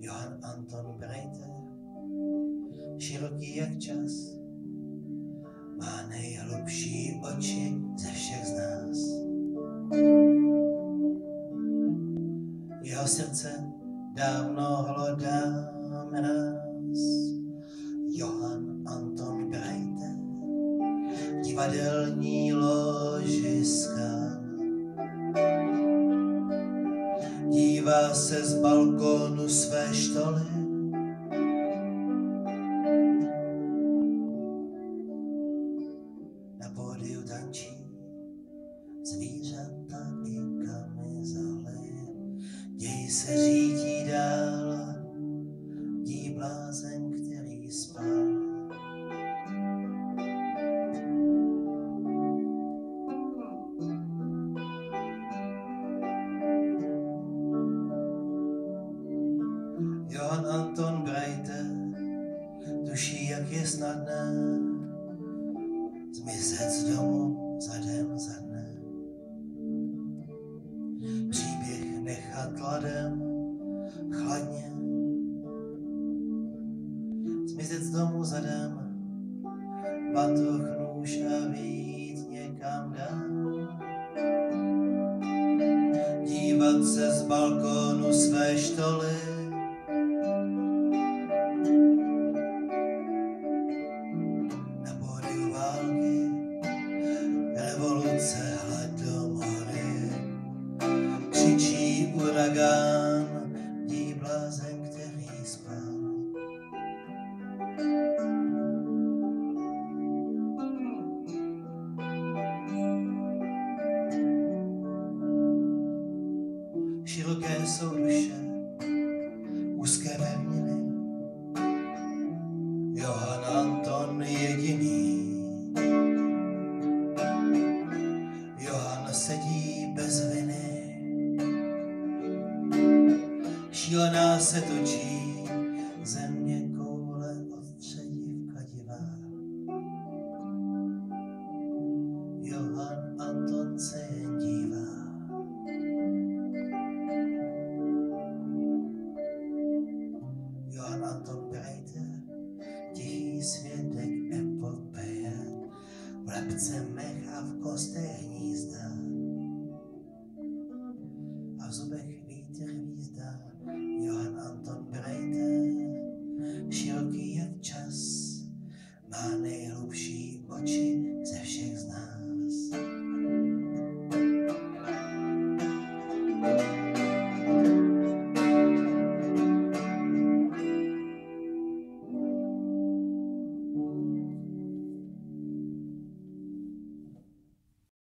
Johann Anton Breiter, široký jak čas, má nejhlubší oči ze všech z nás. Jeho srdce dávno hlodá mráz. Johann Anton Breiter, divadelní ložiska. Dívá se z balkónu své štoly. Na pódiu tančí zvířata i kamizoly. Děj se řítí dál, dí blázen, který spal. Johann Anton Breiter tuší, jak je snadné zmizet z domu za den za dne. Příběh nechat ladem, chladně. Zmizet z domu za den, batoh, nůž a vyjít někam dál. Dívat se z balkónu své štoly. Na pódiu války, revoluce, hladomory. Křičí uragán, dí blázen, který spal. Široké jsou duše, úzké pevniny. Johann Anton jediný. Johann sedí bez viny. Šílená se točí, země koule odstředí v kladivách. Johann Anton se jen dívá. Johann Anton Breiter, tichý svědek epopeje, v lebce